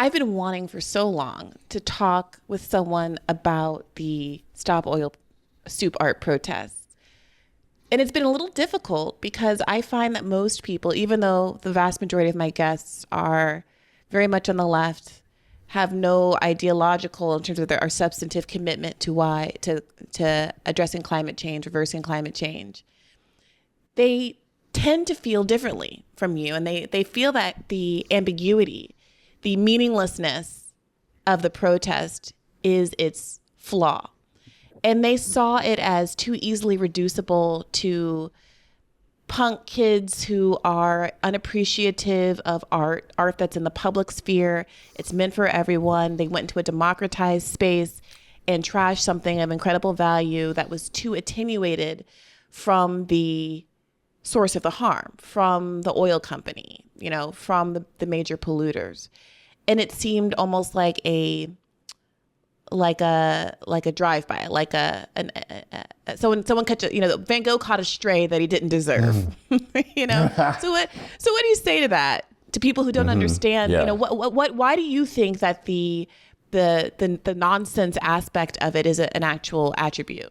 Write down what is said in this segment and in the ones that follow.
I've been wanting for so long to talk with someone about the Stop Oil Soup Art protests. And it's been a little difficult because I find that most people, even though the vast majority of my guests are very much on the left, have no ideological in terms of our substantive commitment to addressing climate change, reversing climate change. They tend to feel differently from you, and they feel that the ambiguity, the meaninglessness of the protest is its flaw. And they saw it as too easily reducible to punk kids who are unappreciative of art that's in the public sphere. It's meant for everyone. They went into a democratized space and trashed something of incredible value that was too attenuated from the source of the harm, from the oil company, from the major polluters. And it seemed almost like a drive-by, someone catch Van Gogh caught a stray that he didn't deserve. So what do you say to that, to people who don't understand? Yeah. Why do you think that the nonsense aspect of it is an actual attribute?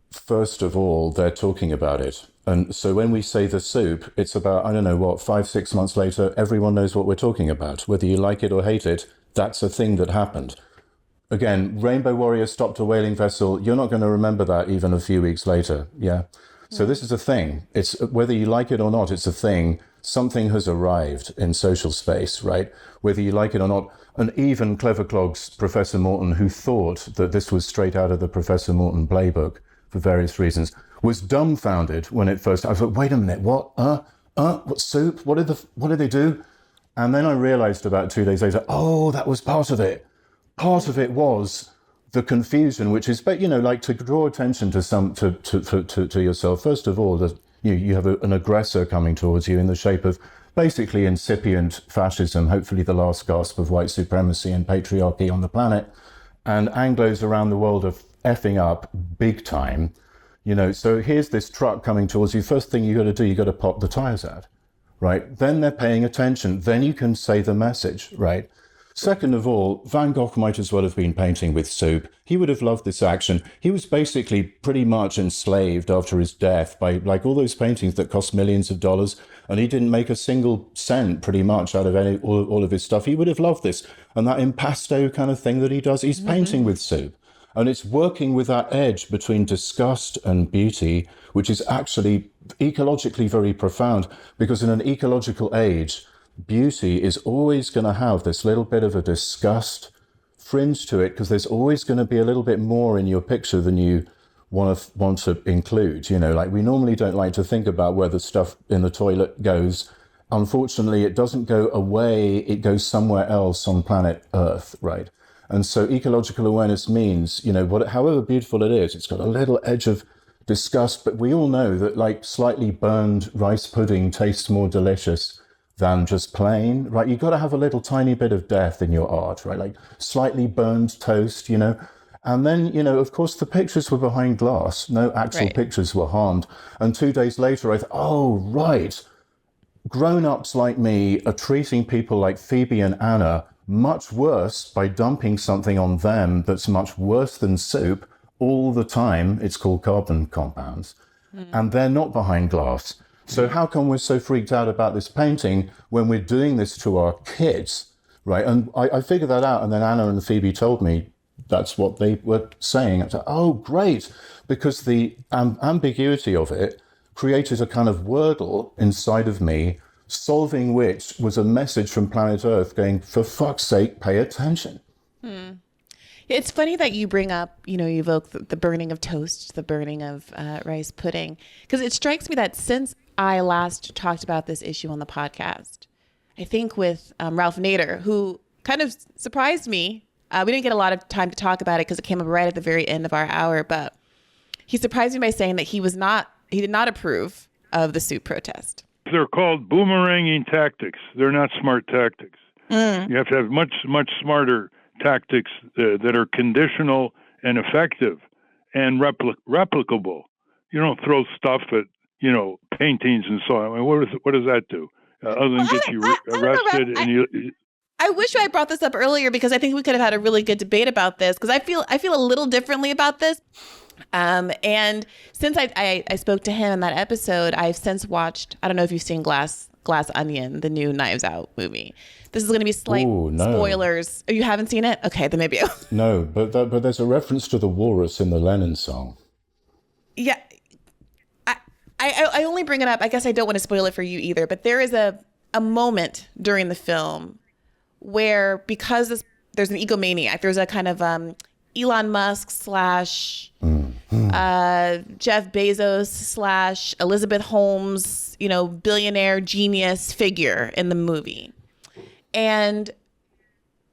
First of all, they're talking about it. And so when we say the soup, it's about, 5-6 months later, everyone knows what we're talking about. Whether you like it or hate it, that's a thing that happened. Again, Rainbow Warrior stopped a whaling vessel. You're not going to remember that even a few weeks later. Yeah. So this is a thing. It's whether you like it or not, it's a thing. Something has arrived in social space, right? Whether you like it or not. And even Clever Clogs, Professor Morton, who thought that this was straight out of the Professor Morton playbook for various reasons, was dumbfounded when it first. I thought, wait a minute, what? What soup? What did they do? And then I realized about 2 days later, that was part of it. Part of it was the confusion, which is, like to draw attention to yourself. First of all, that you have an aggressor coming towards you in the shape of basically incipient fascism, hopefully the last gasp of white supremacy and patriarchy on the planet, and Anglos around the world are effing up big time. So here's this truck coming towards you. First thing you got to do, you got to pop the tires out, right? Then they're paying attention. Then you can say the message, right? Second of all, Van Gogh might as well have been painting with soup. He would have loved this action. He was basically pretty much enslaved after his death by all those paintings that cost millions of dollars, and he didn't make a single cent pretty much out of all of his stuff. He would have loved this. And that impasto kind of thing that he does, he's painting with soup. And it's working with that edge between disgust and beauty, which is actually ecologically very profound, because in an ecological age, beauty is always going to have this little bit of a disgust fringe to it, because there's always going to be a little bit more in your picture than you want to include. We normally don't like to think about where the stuff in the toilet goes. Unfortunately, it doesn't go away, it goes somewhere else on planet Earth, right? And so ecological awareness means, however beautiful it is, it's got a little edge of disgust, but we all know that slightly burned rice pudding tastes more delicious than just plain, right? You've got to have a little tiny bit of death in your art, right? Slightly burned toast, And then, of course, the pictures were behind glass. No actual pictures were harmed. And 2 days later, I thought, right. Grown-ups like me are treating people like Phoebe and Anna much worse by dumping something on them that's much worse than soup all the time. It's called carbon compounds. And they're not behind glass. So how come we're so freaked out about this painting when we're doing this to our kids, right? And I figured that out, and then Anna and Phoebe told me that's what they were saying. I said, oh, great, because the ambiguity of it created a kind of wordle inside of me, solving which was a message from planet Earth going, for fuck's sake, pay attention. It's funny that you bring up, you evoke the burning of toast, the burning of rice pudding, because it strikes me that since I last talked about this issue on the podcast, I think with Ralph Nader, who kind of surprised me. We didn't get a lot of time to talk about it because it came up right at the very end of our hour, but he surprised me by saying that he did not approve of the soup protest. They're called boomeranging tactics. They're not smart tactics. You have to have much, much smarter tactics that are conditional and effective and replicable. You don't throw stuff at, paintings and so on. I mean, what does that do? Other than get you arrested and you... I wish I brought this up earlier because I think we could have had a really good debate about this, because I feel a little differently about this. And since I spoke to him in that episode, I've since watched, I don't know if you've seen Glass Onion, the new Knives Out movie. This is going to be slight spoilers. Oh, you haven't seen it? Okay, then maybe. No, but there's a reference to the walrus in the Lennon song. Yeah. I only bring it up. I guess I don't want to spoil it for you either, but there is a moment during the film where, because there's an egomaniac, there's a kind of Elon Musk / Jeff Bezos / Elizabeth Holmes, billionaire genius figure in the movie. And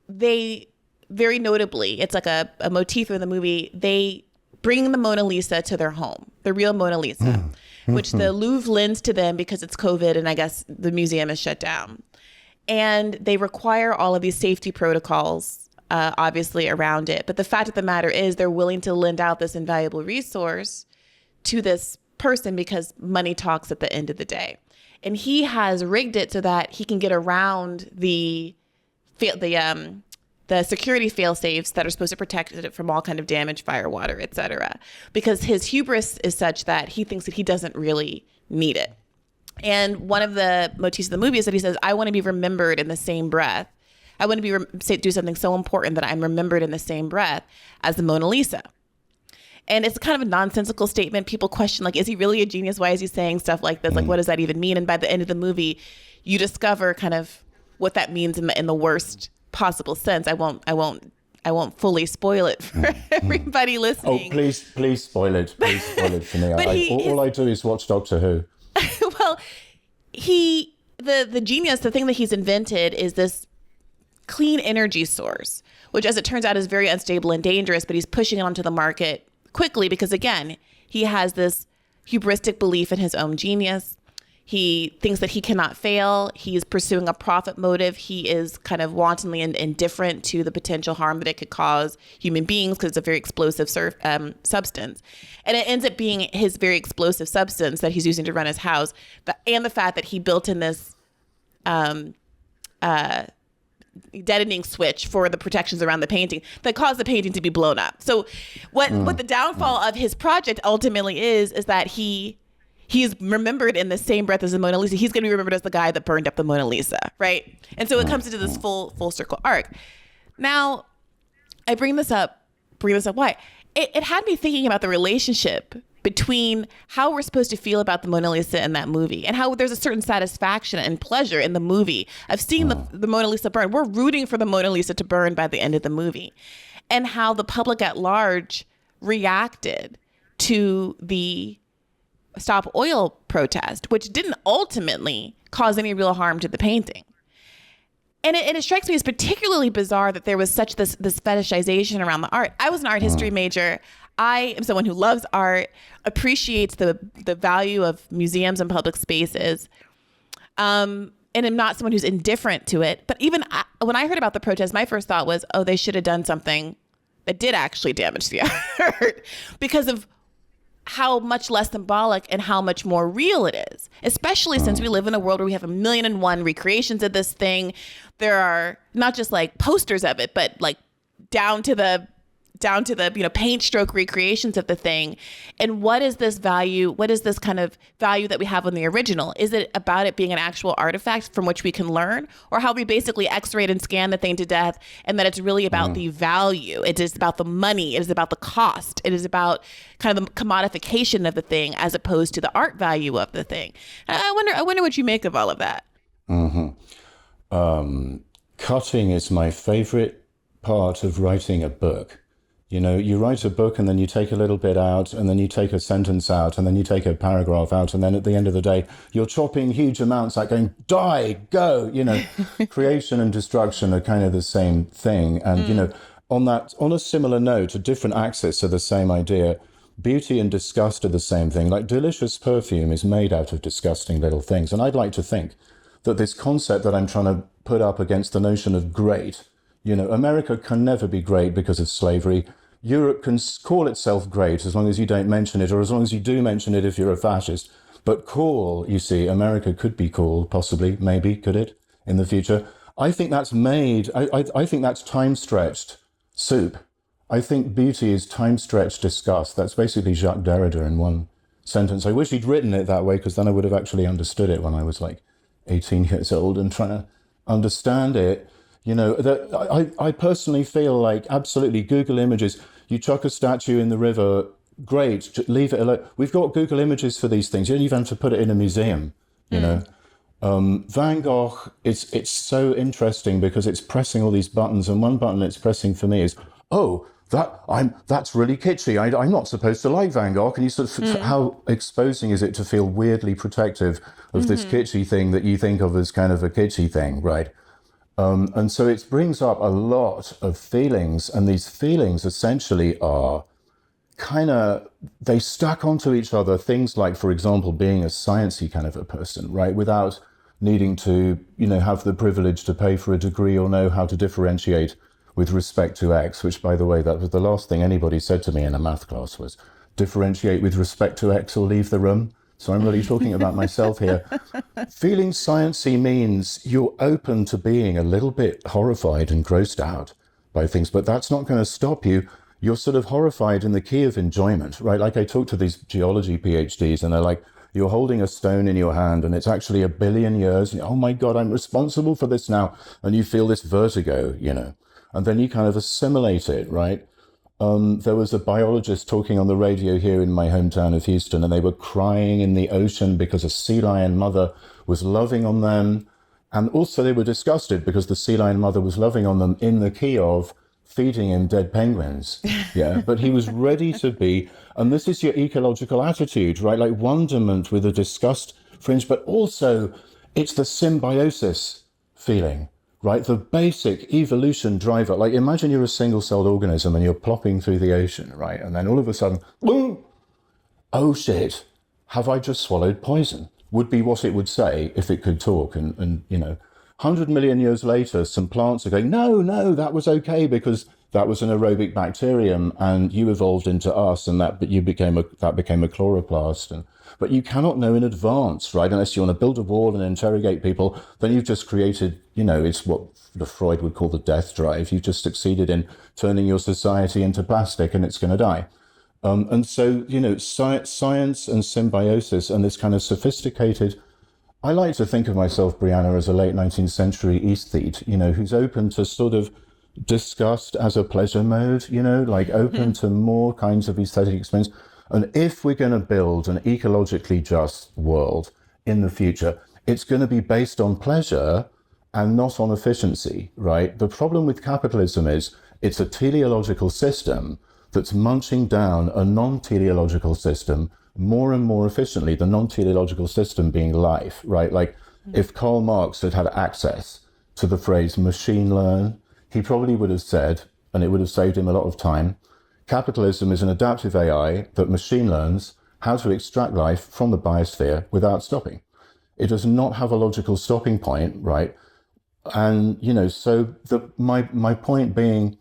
they, very notably, it's like a motif in the movie, they bring the Mona Lisa to their home, the real Mona Lisa, which the Louvre lends to them because it's COVID and I guess the museum is shut down. And they require all of these safety protocols, obviously, around it. But the fact of the matter is they're willing to lend out this invaluable resource to this person because money talks at the end of the day. And he has rigged it so that he can get around the security fail-safes that are supposed to protect it from all kind of damage, fire, water, etc. Because his hubris is such that he thinks that he doesn't really need it. And one of the motifs of the movie is that he says, I want to be remembered in the same breath. I want to do something so important that I'm remembered in the same breath as the Mona Lisa. And it's kind of a nonsensical statement. People question, like, is he really a genius? Why is he saying stuff like this? Like, what does that even mean? And by the end of the movie, you discover kind of what that means in the worst possible sense. I won't fully spoil it for everybody listening. Oh, please spoil it. Please spoil it for me. All I do is watch Doctor Who. Well, the genius, the thing that he's invented is this clean energy source, which, as it turns out, is very unstable and dangerous, but he's pushing it onto the market quickly because, again, he has this hubristic belief in his own genius. He thinks that he cannot fail. He's pursuing a profit motive. He is kind of wantonly indifferent to the potential harm that it could cause human beings because it's a very explosive substance. And it ends up being his very explosive substance that he's using to run his house, and the fact that he built in this detonating switch for the protections around the painting that caused the painting to be blown up. So what the downfall of his project ultimately is that he's remembered in the same breath as the Mona Lisa. He's going to be remembered as the guy that burned up the Mona Lisa, right? And so it comes into this full circle arc. Now, I bring this up. Why? It had me thinking about the relationship between how we're supposed to feel about the Mona Lisa in that movie and how there's a certain satisfaction and pleasure in the movie of seeing the Mona Lisa burn. We're rooting for the Mona Lisa to burn by the end of the movie, and how the public at large reacted to the Stop Oil protest, which didn't ultimately cause any real harm to the painting. And it strikes me as particularly bizarre that there was such this fetishization around the art. I was an art history major. I am someone who loves art, appreciates the value of museums and public spaces, and am not someone who's indifferent to it. But even when I heard about the protest, my first thought was, oh, they should have done something that did actually damage the art because of how much less symbolic and how much more real it is, especially since we live in a world where we have 1,000,001 recreations of this thing. There are not just like posters of it, but like down to the paint stroke recreations of the thing. And what is this value? What is this kind of value that we have on the original? Is it about it being an actual artifact from which we can learn, or how we basically x-rayed and scanned the thing to death, and that it's really about the value? It is about the money. It is about the cost. It is about kind of the commodification of the thing as opposed to the art value of the thing. I wonder what you make of all of that. Cutting is my favorite part of writing a book. You know, you write a book and then you take a little bit out and then you take a sentence out and then you take a paragraph out. And then at the end of the day, you're chopping huge amounts, like going, die, go, creation and destruction are kind of the same thing. And, on a similar note, a different axis of the same idea, beauty and disgust are the same thing. Like delicious perfume is made out of disgusting little things. And I'd like to think that this concept that I'm trying to put up against the notion of great, America can never be great because of slavery. Europe can call itself great as long as you don't mention it, or as long as you do mention it if you're a fascist. But America could be called, possibly, maybe, could it, in the future? I think that's made, I think that's time-stretched soup. I think beauty is time-stretched disgust. That's basically Jacques Derrida in one sentence. I wish he'd written it that way, because then I would have actually understood it when I was like 18 years old and trying to understand it. You know, that I personally feel like absolutely Google Images, you chuck a statue in the river, great, leave it alone. We've got Google Images for these things. You don't even have to put it in a museum, you know. Van Gogh, it's so interesting because it's pressing all these buttons, and one button it's pressing for me is, oh, that's really kitschy. I'm not supposed to like Van Gogh. And you sort of, how exposing is it to feel weirdly protective of this kitschy thing that you think of as kind of a kitschy thing, right? And so it brings up a lot of feelings, and these feelings essentially are kind of, they stack onto each other. Things like, for example, being a sciencey kind of a person, right? Without needing to, you know, have the privilege to pay for a degree or know how to differentiate with respect to X, which, by the way, that was the last thing anybody said to me in a math class was differentiate with respect to X or leave the room. So I'm really talking about myself here. Feeling sciencey means you're open to being a little bit horrified and grossed out by things, but that's not going to stop you. You're sort of horrified in the key of enjoyment, right? Like I talk to these geology PhDs and they're like, you're holding a stone in your hand and it's actually 1 billion years. Oh my God, I'm responsible for this now. And you feel this vertigo, you know, and then you kind of assimilate it, right? There was a biologist talking on the radio here in my hometown of Houston, and they were crying in the ocean because a sea lion mother was loving on them. And also they were disgusted because the sea lion mother was loving on them in the key of feeding him dead penguins. Yeah, but he was ready to be, and this is your ecological attitude, right? Like wonderment with a disgust fringe, but also it's the symbiosis feeling, right? The basic evolution driver. Like imagine you're a single-celled organism and you're plopping through the ocean, right? And then all of a sudden, boom, oh shit, have I just swallowed poison? Would be what it would say if it could talk. And you know, 100 million years later, some plants are going, no, that was okay because that was an aerobic bacterium and you evolved into us, and that became a chloroplast. But you cannot know in advance, right? Unless you want to build a wall and interrogate people, then you've just created, you know, it's what Freud would call the death drive. You've just succeeded in turning your society into plastic and it's going to die. And so, you know, science and symbiosis and this kind of sophisticated, I like to think of myself, Brianna, as a late 19th century aesthete, you know, who's open to sort of disgust as a pleasure mode, you know, like open to more kinds of aesthetic experience. And if we're going to build an ecologically just world in the future, it's going to be based on pleasure and not on efficiency, right? The problem with capitalism is it's a teleological system that's munching down a non-teleological system more and more efficiently, the non-teleological system being life, right? Like if Karl Marx had had access to the phrase machine learn, he probably would have said, and it would have saved him a lot of time, capitalism is an adaptive AI that machine learns how to extract life from the biosphere without stopping. It does not have a logical stopping point, right? And, you know, so my point being,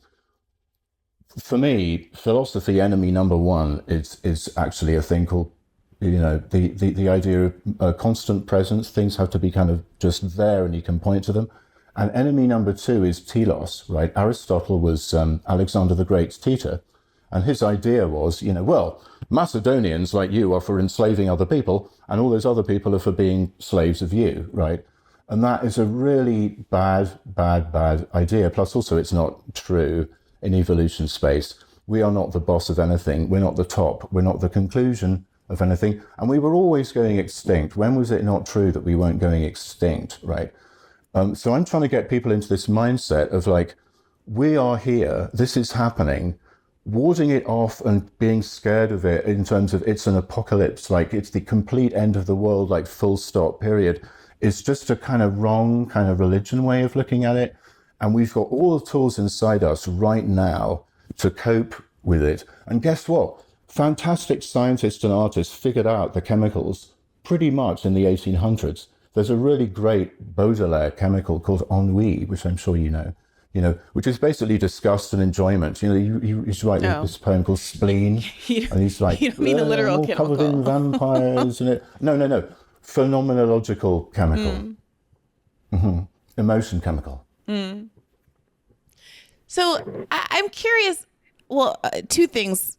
for me, philosophy enemy number one is actually a thing called, you know, the idea of a constant presence. Things have to be kind of just there and you can point to them. And enemy number two is telos, right? Aristotle was Alexander the Great's teacher. And his idea was, you know, well, Macedonians like you are for enslaving other people, and all those other people are for being slaves of you, right? And that is a really bad idea. Plus, also, it's not true in evolution space. We are not the boss of anything. We're not the top. We're not the conclusion of anything. And we were always going extinct. When was it not true that we weren't going extinct, right? So I'm trying to get people into this mindset of like, we are here, this is happening, warding it off and being scared of it in terms of it's an apocalypse, like it's the complete end of the world, like full stop, period. It's just a kind of wrong kind of religion way of looking at it. And we've got all the tools inside us right now to cope with it. And guess what? Fantastic scientists and artists figured out the chemicals pretty much in the 1800s. There's a really great Baudelaire chemical called ennui, which I'm sure you know, which is basically disgust and enjoyment. You know, he's writing this poem called Spleen, and he's like, you don't mean a literal chemical. Covered in vampires. And no. Phenomenological chemical. Emotion chemical. So I'm curious. Well, two things.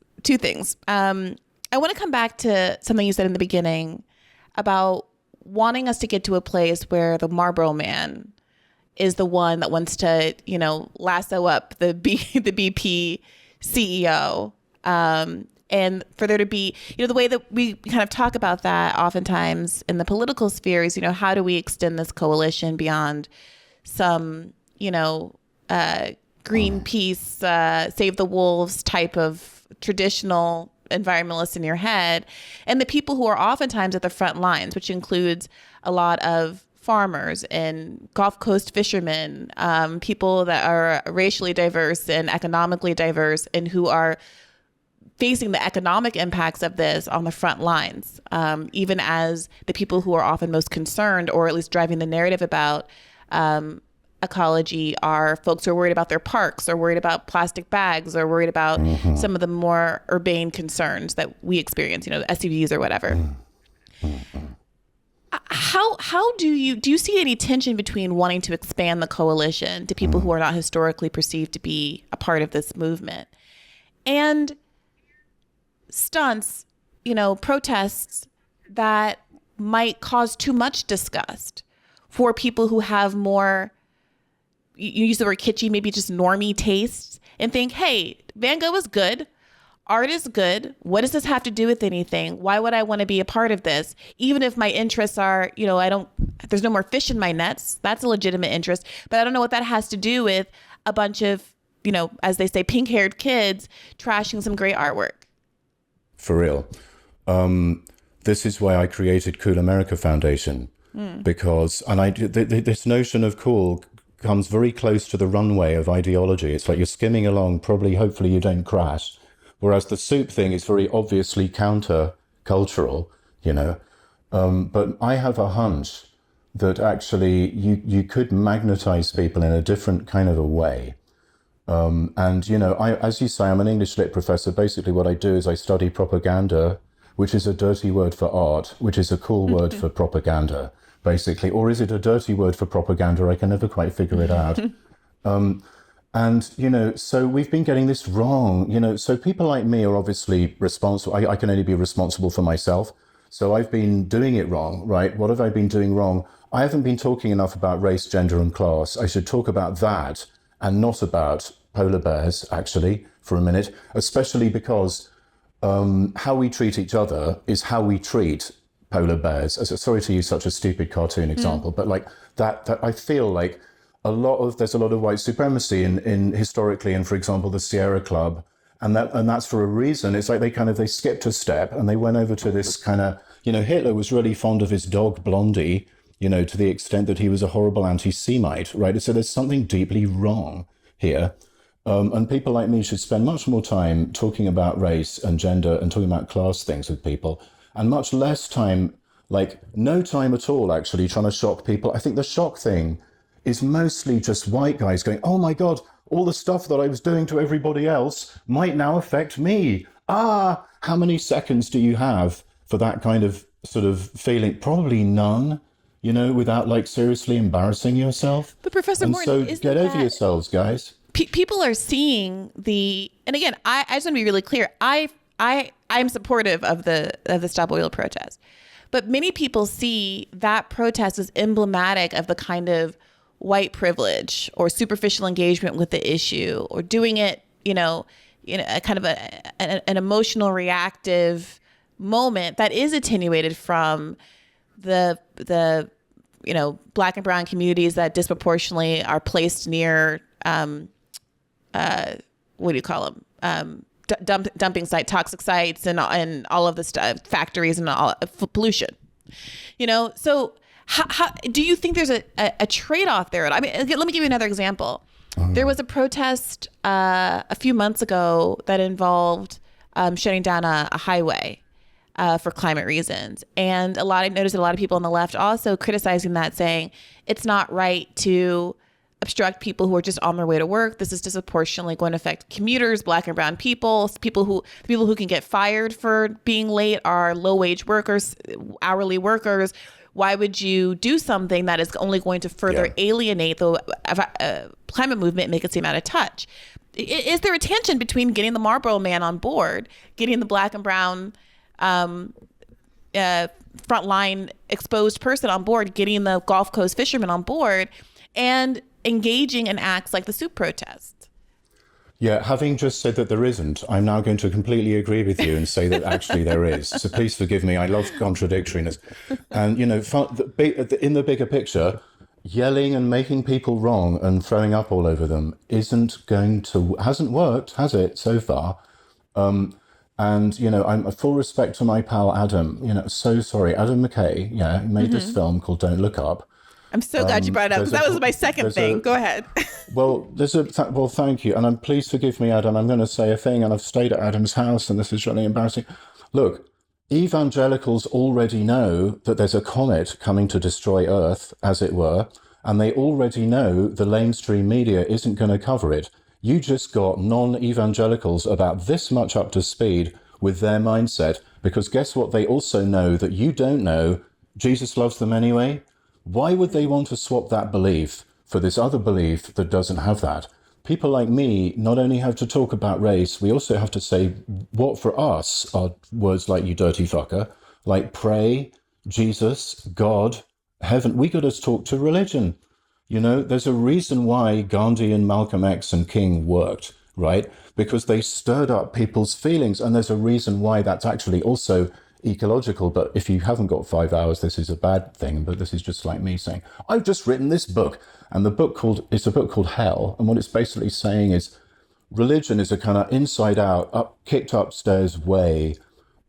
I want to come back to something you said in the beginning about wanting us to get to a place where the Marlboro Man is the one that wants to, lasso up the BP CEO. And for there to be, the way that we kind of talk about that oftentimes in the political sphere is, how do we extend this coalition beyond some, Greenpeace, Save the Wolves type of traditional environmentalists in your head, and the people who are oftentimes at the front lines, which includes a lot of farmers and Gulf Coast fishermen, people that are racially diverse and economically diverse, and who are facing the economic impacts of this on the front lines, even as the people who are often most concerned, or at least driving the narrative about ecology, are folks who are worried about their parks, or worried about plastic bags, or worried about some of the more urbane concerns that we experience, SUVs or whatever. How do you see any tension between wanting to expand the coalition to people who are not historically perceived to be a part of this movement, and stunts, protests that might cause too much disgust for people who have more, you use the word kitschy, maybe just normie tastes, and think, hey, Van Gogh is good. Art is good. What does this have to do with anything? Why would I want to be a part of this? Even if my interests are, there's no more fish in my nets. That's a legitimate interest. But I don't know what that has to do with a bunch of, as they say, pink-haired kids trashing some great artwork. For real. This is why I created Cool America Foundation, because, this notion of cool comes very close to the runway of ideology. It's like you're skimming along, hopefully you don't crash. Whereas the soup thing is very obviously counter-cultural, But I have a hunch that actually you could magnetize people in a different kind of a way. As you say, I'm an English lit professor. Basically what I do is I study propaganda, which is a dirty word for art, which is a cool word for propaganda, basically. Or is it a dirty word for propaganda? I can never quite figure it out. So we've been getting this wrong, so people like me are obviously responsible. I can only be responsible for myself. So I've been doing it wrong, right? What have I been doing wrong? I haven't been talking enough about race, gender, and class. I should talk about that and not about polar bears, actually, for a minute, especially because how we treat each other is how we treat polar bears. Sorry to use such a stupid cartoon example, but like that I feel like there's a lot of white supremacy in historically, and for example, the Sierra Club, and that's for a reason. It's like they skipped a step and they went over to this kind of, Hitler was really fond of his dog Blondie, to the extent that he was a horrible anti-Semite, right? So there's something deeply wrong here. And people like me should spend much more time talking about race and gender and talking about class things with people, and much less time, like no time at all, actually trying to shock people. I think the shock thing is mostly just white guys going, oh my God, all the stuff that I was doing to everybody else might now affect me. How many seconds do you have for that kind of sort of feeling? Probably none, without like seriously embarrassing yourself. But Professor Morton, so get over yourselves, guys. People are seeing and again, I just want to be really clear. I'm supportive of the Stop Oil protest, but many people see that protest as emblematic of the kind of white privilege or superficial engagement with the issue, or doing it, a kind of an emotional reactive moment that is attenuated from the Black and brown communities that disproportionately are placed near what do you call them? Dumping site, toxic sites, and all of the stuff, factories and all pollution. So how do you think there's a trade-off there? I mean, let me give you another example. There was a protest a few months ago that involved shutting down a highway for climate reasons, and I noticed a lot of people on the left also criticizing that, saying it's not right to obstruct people who are just on their way to work. This is disproportionately going to affect commuters, Black and brown people, people who can get fired for being late are low-wage workers, hourly workers. Why would you do something that is only going to further alienate the climate movement and make it seem out of touch? Is there a tension between getting the Marlboro Man on board, getting the black and brown frontline exposed person on board, getting the Gulf Coast fishermen on board, and engaging in acts like the soup protest? Yeah, having just said that there isn't, I'm now going to completely agree with you and say that actually there is. So please forgive me. I love contradictoriness. And, in the bigger picture, yelling and making people wrong and throwing up all over them hasn't worked, has it, so far? And, I'm a full respect to my pal Adam, so sorry, Adam McKay, he made this film called Don't Look Up. I'm so glad you brought it up, because that was my second thing. Go ahead. Well, thank you. And please forgive me, Adam. I'm going to say a thing, and I've stayed at Adam's house, and this is really embarrassing. Look, evangelicals already know that there's a comet coming to destroy Earth, as it were, and they already know the mainstream media isn't going to cover it. You just got non-evangelicals about this much up to speed with their mindset, because guess what? They also know that you don't know. Jesus loves them anyway. Why would they want to swap that belief for this other belief that doesn't have that? People like me not only have to talk about race, we also have to say what for us are words like you dirty fucker, like pray, Jesus, God, heaven. We got to talk to religion. There's a reason why Gandhi and Malcolm X and King worked, right? Because they stirred up people's feelings. And there's a reason why that's actually also ecological. But if you haven't got 5 hours, this is a bad thing. But this is just like me saying, I've just written this book. And it's a book called Hell. And what it's basically saying is religion is a kind of inside out, kicked upstairs way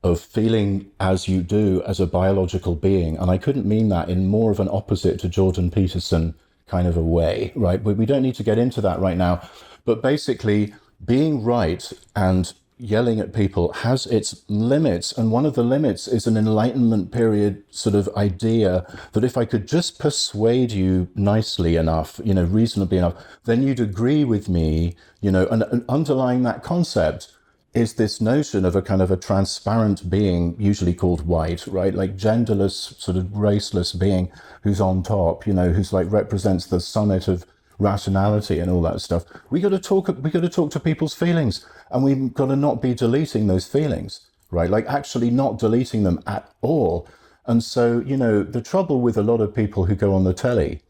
of feeling as you do as a biological being. And I couldn't mean that in more of an opposite to Jordan Peterson kind of a way, right? But we don't need to get into that right now. But basically, being right and yelling at people has its limits. And one of the limits is an Enlightenment period sort of idea that if I could just persuade you nicely enough, reasonably enough, then you'd agree with me, and underlying that concept is this notion of a kind of a transparent being, usually called white, right? Like genderless, sort of raceless being who's on top, who's like represents the summit of rationality and all that stuff. We got to talk to people's feelings, and we've got to not be deleting those feelings, right? Like actually not deleting them at all. And so, the trouble with a lot of people who go on the telly,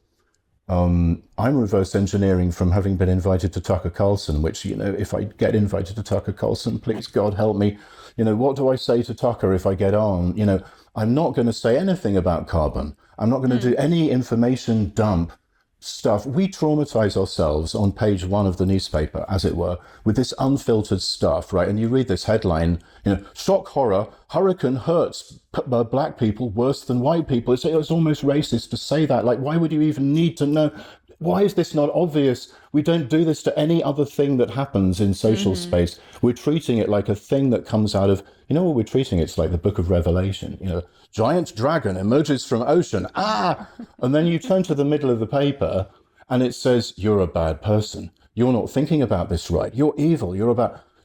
I'm reverse engineering from having been invited to Tucker Carlson, which, if I get invited to Tucker Carlson, please God help me, what do I say to Tucker if I get on? I'm not going to say anything about carbon. I'm not going to do any information dump stuff. We traumatize ourselves on page 1 of the newspaper, as it were, with this unfiltered stuff, right? And you read this headline, shock horror, hurricane hurts black people worse than white people. It's almost racist to say that. Like, why would you even need to know? Why is this not obvious? We don't do this to any other thing that happens in social space. We're treating it like a thing that comes out of, what we're treating it's like the book of Revelation, giant dragon emerges from ocean, and then you turn to the middle of the paper and it says, you're a bad person. You're not thinking about this right. You're evil.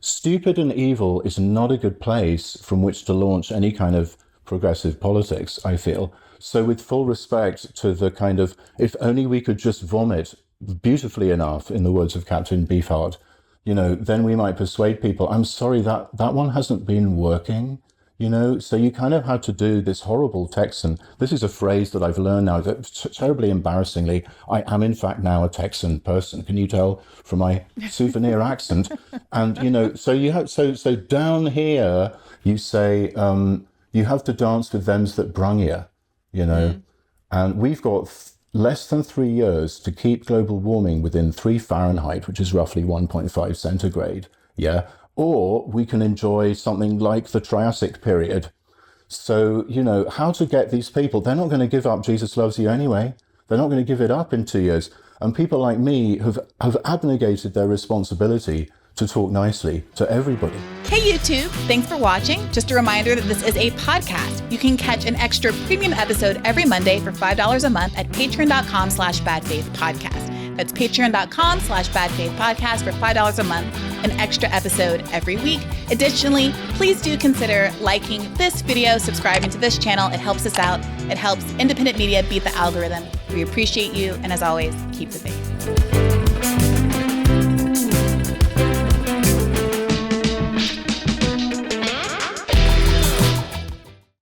Stupid and evil is not a good place from which to launch any kind of progressive politics, I feel. So with full respect to the kind of, if only we could just vomit beautifully enough, in the words of Captain Beefheart, then we might persuade people. I'm sorry, that one hasn't been working, so you kind of had to do this horrible Texan. This is a phrase that I've learned now, that terribly embarrassingly, I am in fact now a Texan person. Can you tell from my souvenir accent? And, so down here, you say, you have to dance with them's that brung you. And we've got less than 3 years to keep global warming within 3 Fahrenheit, which is roughly 1.5 centigrade. Yeah. Or we can enjoy something like the Triassic period. So, how to get these people, they're not going to give up Jesus loves you anyway. They're not going to give it up in 2 years. And people like me have abnegated their responsibility to talk nicely to everybody. Hey YouTube, thanks for watching. Just a reminder that this is a podcast. You can catch an extra premium episode every Monday for $5 a month at patreon.com/badfaithpodcast. That's patreon.com/badfaithpodcast for $5 a month, an extra episode every week. Additionally, please do consider liking this video, subscribing to this channel. It helps us out. It helps independent media beat the algorithm. We appreciate you. And as always, keep the faith.